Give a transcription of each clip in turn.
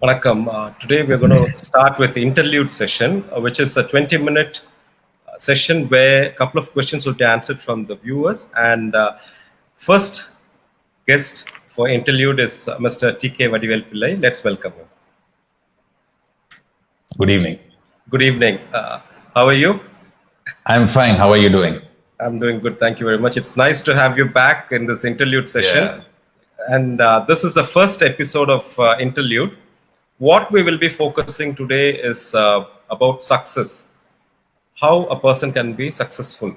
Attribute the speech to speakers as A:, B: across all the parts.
A: Vanakkam. Today we're going to start with the interlude session, which is a 20-minute session where a couple of questions will be answered from the viewers. And first guest for interlude is Mr. t.k.vadivelu Pillai. Let's welcome him.
B: Good evening.
A: Good evening. How are you?
B: I'm fine. How are you doing?
A: I'm doing good. Thank you very much. It's nice to have you back in this interlude session.
B: Yeah.
A: And this is the first episode of Interlude. What we will be focusing today is about success, how a person can be successful.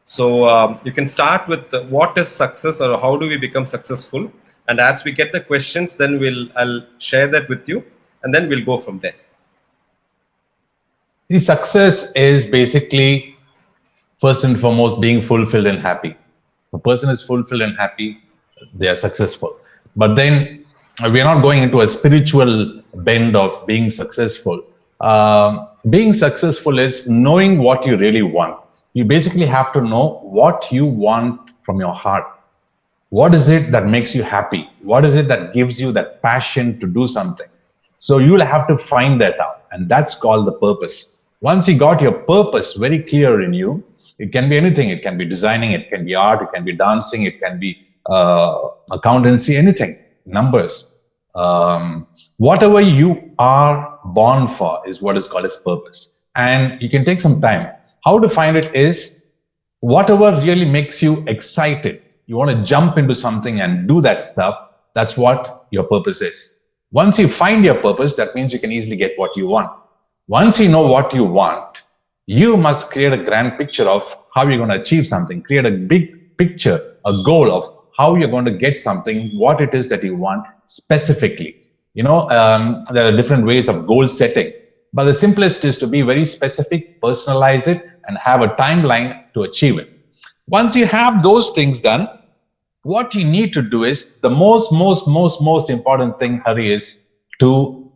A: So you can start with what is success, or how do we become successful? And as we get the questions, then I'll share that with you, and then we'll go from there.
B: The success is basically, first and foremost, being fulfilled and happy. If a person is fulfilled and happy, they are successful. But then we are not going into a spiritual bend of being successful. Being successful is knowing what you really want. You basically have to know what you want from your heart. What is it that makes you happy? What is it that gives you that passion to do something? So you will have to find that out, and that's called the purpose. Once you got your purpose very clear in you, it can be anything. It can be designing, it can be art, it can be dancing, it can be accountancy, anything, numbers. Whatever you are born for is what is called as purpose. And you can take some time. How to find it is whatever really makes you excited. You want to jump into something and do that stuff. That's what your purpose is. Once you find your purpose, that means you can easily get what you want. Once you know what you want, you must create a grand picture of how you're going to achieve something. Create a big picture, a goal of how you're going to get something, what it is that you want specifically. There are different ways of goal setting, but the simplest is to be very specific, personalize it, and have a timeline to achieve it. Once you have those things done, what you need to do is the most important thing, Hari, is to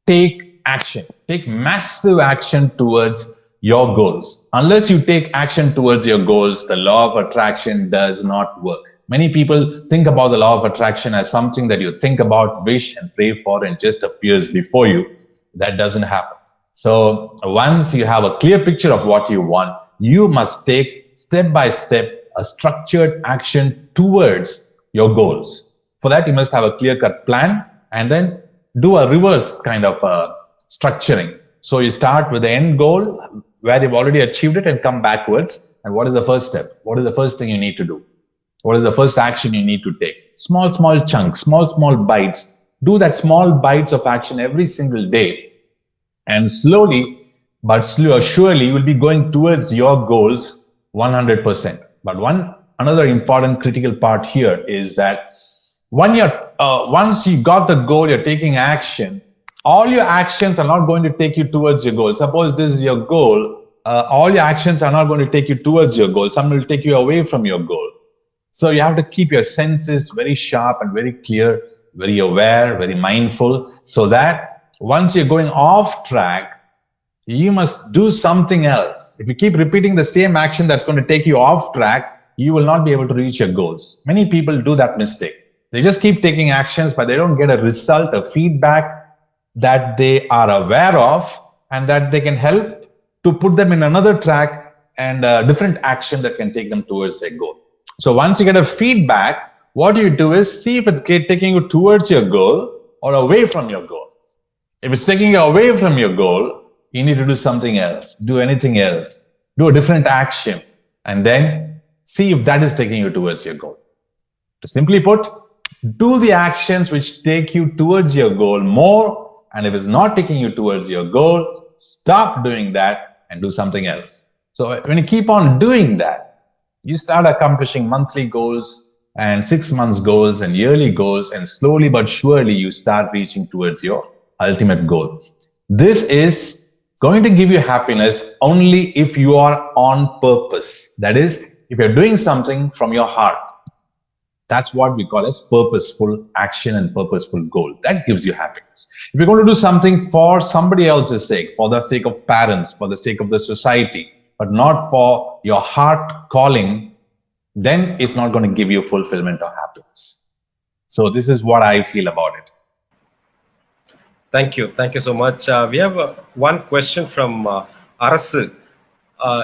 B: take action. Take massive action towards your goals. Unless you take action towards your goals, the law of attraction does not work. Many people think about the law of attraction as something that you think about, wish, and pray for, and just appears before you. That doesn't happen. So once you have a clear picture of what you want, you must take step by step a structured action towards your goals. For that, you must have a clear-cut plan, and then do a reverse kind of structuring. So you start with the end goal where you've already achieved it and come backwards. And what is the first step? What is the first thing you need to do? What is the first action you need to take? Small chunks, small bites. Do that small bites of action every single day. And slowly, but surely, you will be going towards your goals 100%. But another important critical part here is that once you got the goal, you're taking action. All your actions are not going to take you towards your goal. Suppose this is your goal. All your actions are not going to take you towards your goal. Some will take you away from your goal. So you have to keep your senses very sharp and very clear, very aware, very mindful, so that once you're going off track, you must do something else. If you keep repeating the same action that's going to take you off track, you will not be able to reach your goals. Many people do that mistake. They just keep taking actions, but they don't get a result, a feedback that they are aware of, and that they can help to put them in another track and a different action that can take them towards their goal. So once you get a feedback, what you do is see if it's taking you towards your goal or away from your goal. If it's taking you away from your goal, you need to do something else, do anything else, do a different action, and then see if that is taking you towards your goal. To simply put, do the actions which take you towards your goal more, and if it's not taking you towards your goal, stop doing that and do something else. So when you keep on doing that, you start accomplishing monthly goals and 6 months goals and yearly goals, and slowly but surely you start reaching towards your ultimate goal. This is going to give you happiness only if you are on purpose. That is, if you're doing something from your heart. That's what we call as purposeful action and purposeful goal. That gives you happiness. If you're going to do something for somebody else's sake, for the sake of parents, for the sake of the society, but not for your heart calling, then it's not going to give you fulfillment or happiness. So this is what I feel about it.
A: Thank you so much. We have one question from Arasu.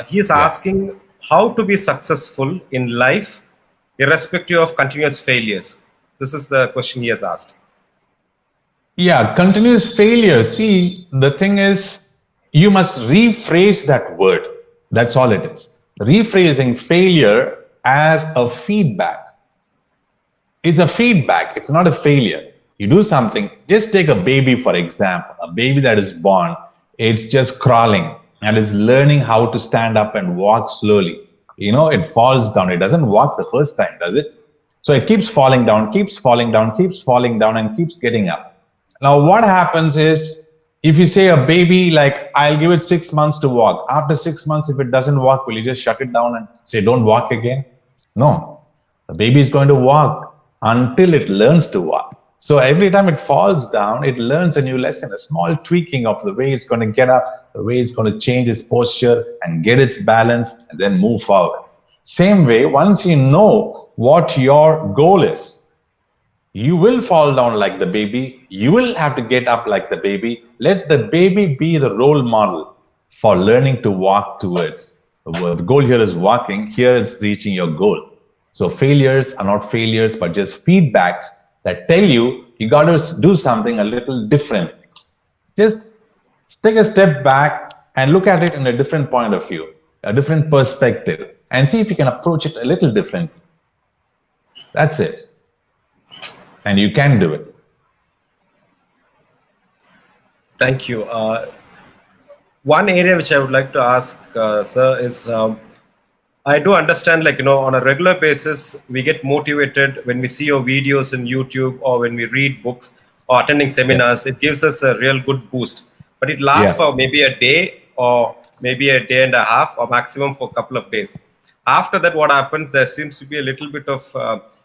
A: He is
B: Yeah.
A: asking how to be successful in life, irrespective of continuous failures. This is the question he has asked.
B: Yeah, continuous failure. See, the thing is, you must rephrase that word. That's all it is. Rephrasing failure as a feedback. It's a feedback, it's not a failure. You do something, just take a baby, for example, a baby that is born, it's just crawling and is learning how to stand up and walk slowly. It falls down. It doesn't walk the first time, does it? So it keeps falling down, keeps falling down, keeps falling down, and keeps getting up. Now, what happens is, if you say a baby, like, I'll give it 6 months to walk. After 6 months, if it doesn't walk, will you just shut it down and say, don't walk again? No. The baby is going to walk until it learns to walk. So every time it falls down, it learns a new lesson, a small tweaking of the way it's going to get up, the way it's going to change its posture and get its balance and then move forward. Same way, once you know what your goal is, you will fall down like the baby. You will have to get up like the baby. Let the baby be the role model for learning to walk towards. The goal here is walking. Here is reaching your goal. So failures are not failures, but just feedbacks that tell you got to do something a little different. Just take a step back and look at it in a different point of view, a different perspective, and see if you can approach it a little different. That's it. And you can do it.
A: Thank you. One area which I would like to ask, sir, is I do understand, like, on a regular basis, we get motivated when we see your videos in YouTube or when we read books or attending seminars. It gives us a real good boost. But it lasts for maybe a day or maybe a day and a half or maximum for a couple of days. After that, what happens, there seems to be a little bit of,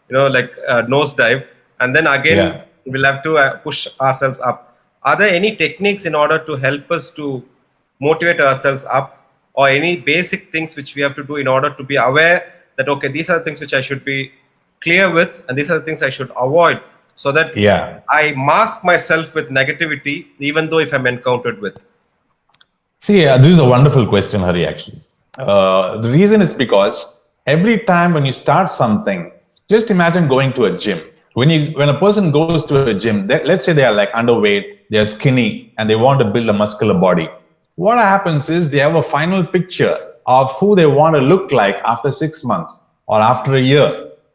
A: nosedive. And then again, we'll have to push ourselves up. Are there any techniques in order to help us to motivate ourselves up, or any basic things which we have to do in order to be aware that, okay, these are the things which I should be clear with and these are the things I should avoid, so that I mask myself with negativity, even though if I'm encountered with?
B: See, this is a wonderful question, Hari, actually. The reason is because every time when you start something, just imagine going to a gym. When a person goes to a gym, let's say they are like underweight, they are skinny, and they want to build a muscular body. What happens is they have a final picture of who they want to look like after 6 months or after a year.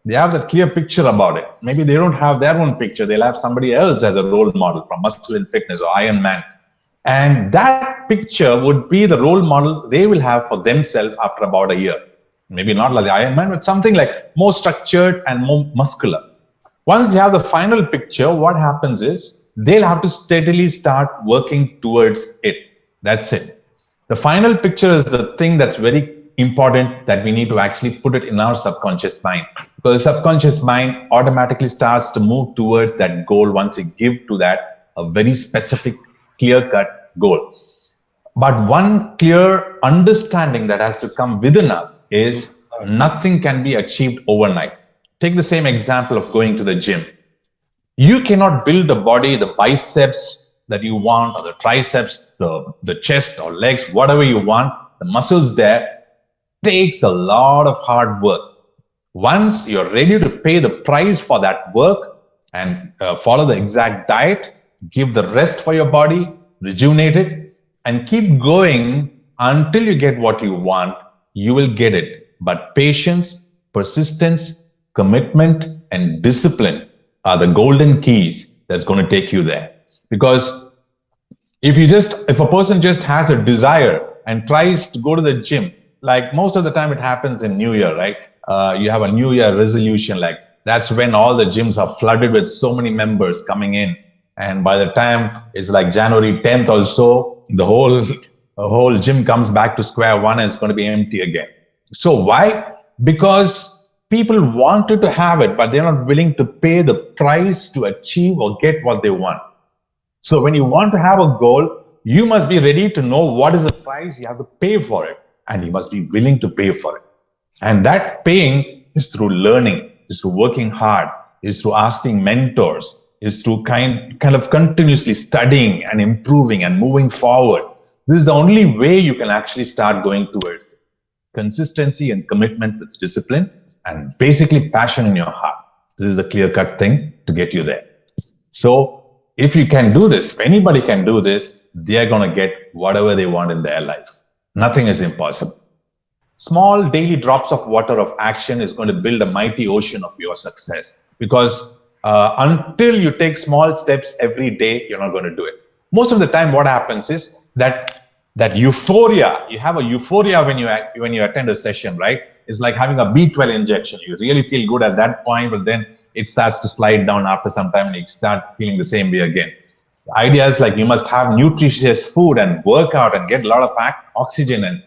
B: They have that clear picture about it. Maybe they don't have their own picture. They'll have somebody else as a role model from Muscle and Fitness or Iron Man. And that picture would be the role model they will have for themselves after about a year. Maybe not like the Iron Man, but something like more structured and more muscular. Once you have the final picture, what happens is they'll have to steadily start working towards it. That's it. The final picture is the thing that's very important, that we need to actually put it in our subconscious mind, because the subconscious mind automatically starts to move towards that goal once you give to that a very specific, clear-cut goal. But one clear understanding that has to come within us is nothing can be achieved overnight. Take the same example of going to the gym. You cannot build a body, the biceps that you want, or the triceps, the chest or legs, whatever you want, the muscles there, takes a lot of hard work. Once you're ready to pay the price for that work and follow the exact diet, give the rest for your body, rejuvenate it, and keep going until you get what you want, you will get it. But patience, persistence, commitment, and discipline are the golden keys that's going to take you there. Because if a person just has a desire and tries to go to the gym, like most of the time it happens in New Year, right? You have a New Year resolution, like that's when all the gyms are flooded with so many members coming in. And by the time it's like January 10th or so, the whole gym comes back to square one and it's going to be empty again. So why? Because people wanted to have it, but they're not willing to pay the price to achieve or get what they want. So when you want to have a goal, you must be ready to know what is the price you have to pay for it. And you must be willing to pay for it. And that paying is through learning, is through working hard, is through asking mentors, is to kind of continuously studying and improving and moving forward. This is the only way you can actually start going towards it. Consistency and commitment with discipline and basically passion in your heart. This is the clear-cut thing to get you there. So if you can do this, if anybody can do this, they are going to get whatever they want in their life. Nothing is impossible. Small daily drops of water of action is going to build a mighty ocean of your success, because until you take small steps every day, you're not going to do it. Most of the time what happens is that euphoria, you have a euphoria when you attend a session, right? It's like having a B12 injection. You really feel good at that point, but then it starts to slide down after some time and you start feeling the same way again. The idea is like you must have nutritious food and work out and get a lot of oxygen and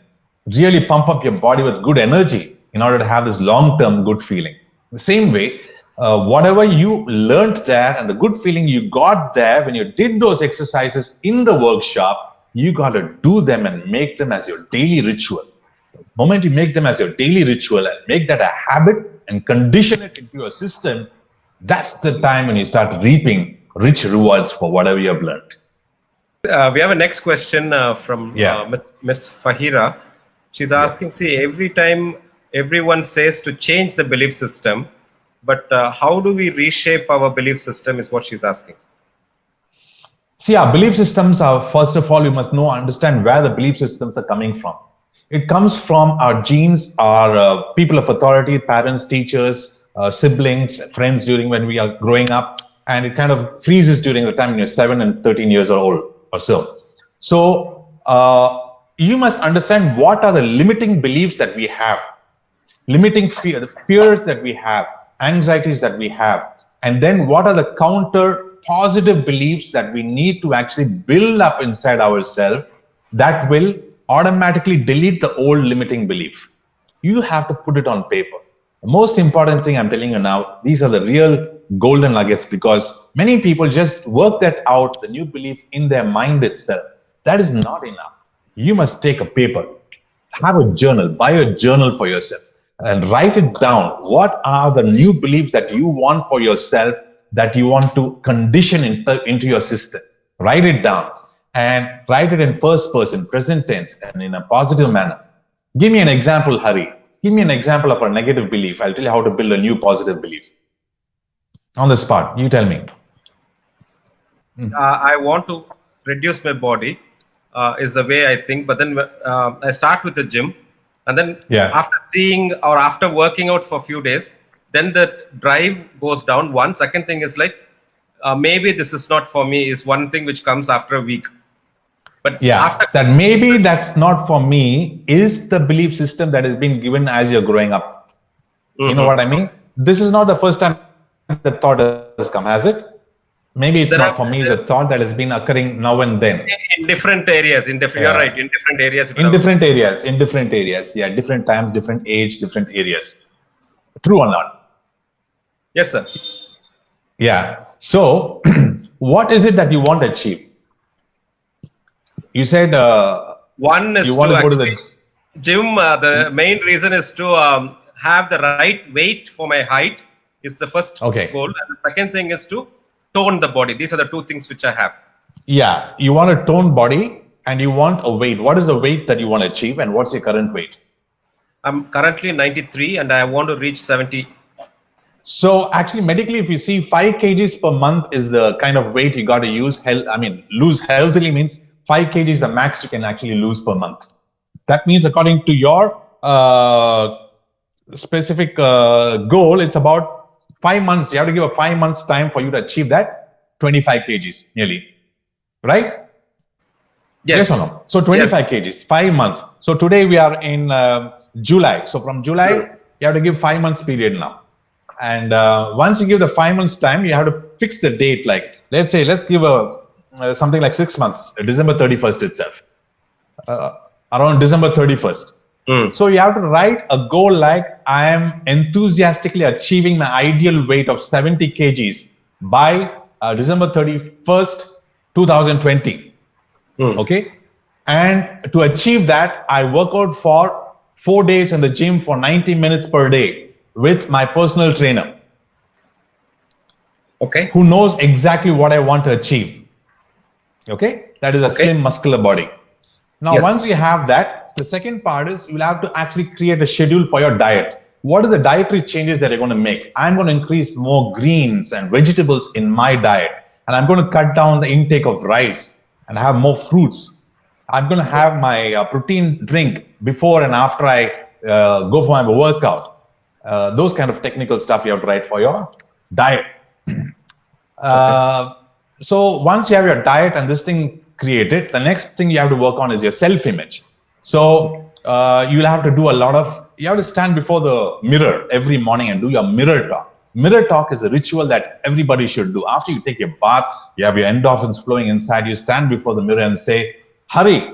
B: really pump up your body with good energy in order to have this long-term good feeling. The same way, whatever you learned there and the good feeling you got there when you did those exercises in the workshop, you got to do them and make them as your daily ritual. The moment you make them as your daily ritual and make that a habit and condition it into your system, that's the time when you start reaping rich rewards for whatever you have learned.
A: We have a next question from Miss Fahira. She's asking, see, every time everyone says to change the belief system, but how do we reshape our belief system is what she's asking.
B: See, our belief systems are, first of all, you must understand where the belief systems are coming from. It comes from our genes, our people of authority, parents, teachers, siblings, friends during when we are growing up, and it kind of freezes during the time when you're 7 and 13 years old or so. So you must understand what are the limiting beliefs that we have, limiting fear, the fears that we have, anxieties that we have, and then what are the counter positive beliefs that we need to actually build up inside ourselves that will automatically delete the old limiting belief. You have to put it on paper. The most important thing I'm telling you now, these are the real golden nuggets, because many people just work that out, the new belief in their mind itself. That is not enough. You must take a paper, have a journal, buy a journal for yourself and write it down. What are the new beliefs that you want for yourself, that you want to condition into your system? Write it down and write it in first person, present tense, and in a positive manner. Give me an example, Hari. Give me an example of a negative belief. I'll tell you how to build a new positive belief. On the spot, you tell me.
A: I want to reduce my body is the way I think, but then I start with the gym, and then after seeing or after working out for a few days, then the drive goes down. One second thing is like, maybe this is not for me is one thing which comes after a week. But after
B: that maybe that's not for me is the belief system that has been given as you're growing up. You know what I mean? This is not the first time the thought has come, has it? Maybe it's not for me, the thought that has been occurring now and then.
A: In different areas, you're right, in different areas.
B: In different areas. Yeah, different times, different age, different areas. True or not?
A: Yes, sir.
B: Yeah. So, what is it that you want to achieve? You said
A: one is
B: you want to go to the
A: gym. The main reason is to have the right weight for my height. Is the first goal, and the second thing is to tone the body. These are the two things which I have.
B: Yeah, you want a toned body and you want a weight. What is the weight that you want to achieve, and what's your current weight?
A: I'm currently 93 and I want to reach 70.
B: So actually medically, if you see 5 kgs per month is the kind of weight you got to use. Lose healthily means 5 kg is the max you can actually lose per month. That means according to your specific goal, it's about 5 months. You have to give a 5 months time for you to achieve that 25 kgs nearly, right? Yes or no? So 25 kgs, 5 months. So today we are in July. So from July, you have to give 5 months period now. And once you give the 5 months time, you have to fix the date. Like, let's give something like 6 months, December 31st itself, around December 31st. So you have to write a goal like, I am enthusiastically achieving my ideal weight of 70 kgs by December 31st, 2020. Okay. And to achieve that, I work out for 4 days in the gym for 90 minutes per day with my personal trainer.
A: Okay.
B: who knows exactly what I want to achieve. Okay, that is a slim, muscular body. Now,
A: Yes.
B: once you have that, the second part is you'll have to actually create a schedule for your diet. What are the dietary changes that you're going to make? I'm going to increase more greens and vegetables in my diet, and I'm going to cut down the intake of rice and have more fruits. I'm going to have my protein drink before and after I go for my workout. Those kind of technical stuff you have to write for your diet. So once you have your diet and this thing created, the next thing you have to work on is your self-image. So you'll have to do you have to stand before the mirror every morning and do your mirror talk. Mirror talk is a ritual that everybody should do. After you take your bath, you have your endorphins flowing inside, you stand before the mirror and say, Hari,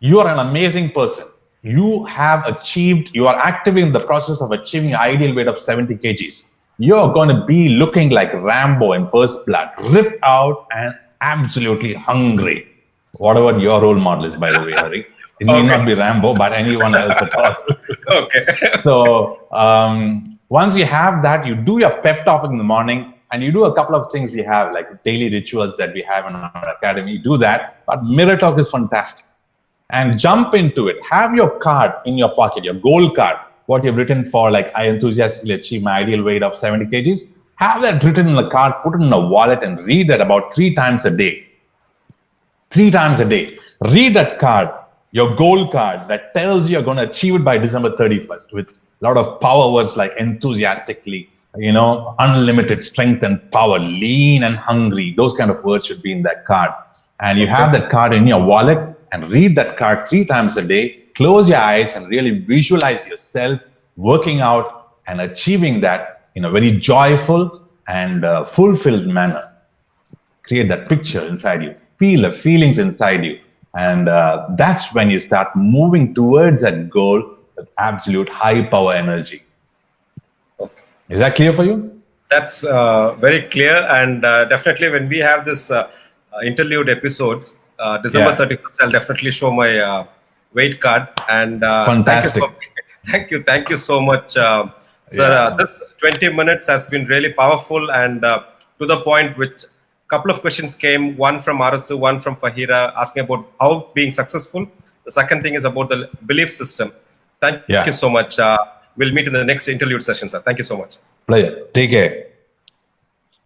B: you are an amazing person. You are actively in the process of achieving your ideal weight of 70 kgs. You're going to be looking like Rambo in First Blood, ripped out and absolutely hungry. Whatever your role model is, by the way, Hari. It may not be Rambo, but anyone else at all.
A: Okay.
B: So once you have that, you do your pep talk in the morning, and you do a couple of things we have, like daily rituals that we have in our academy. You do that, but mirror talk is fantastic. And jump into it. Have your card in your pocket, your goal card, what you've written for, like, I enthusiastically achieve my ideal weight of 70 kgs. Have that written in the card, put it in a wallet, and read that about 3 times a day. 3 times a day. Read that card, your goal card that tells you you're going to achieve it by December 31st with a lot of power words like enthusiastically, unlimited strength and power, lean and hungry. Those kind of words should be in that card. And you have that card in your wallet and read that card 3 times a day. Close your eyes and really visualize yourself working out and achieving that in a very joyful and fulfilled manner. Create that picture inside you. Feel the feelings inside you. And that's when you start moving towards that goal with absolute high power energy.
A: Okay.
B: Is that clear for you?
A: That's very clear. And definitely when we have this interlude episodes, December 31st, I'll definitely show my weight card. And
B: fantastic.
A: Thank you so much, sir. This 20 minutes has been really powerful and to the point. Which couple of questions came, one from Arasu, one from Fahira, asking about how being successful. The second thing is about the belief system. Thank you so much. We'll meet in the next interlude session, sir. Thank you so much.
B: Pleasure. Take care.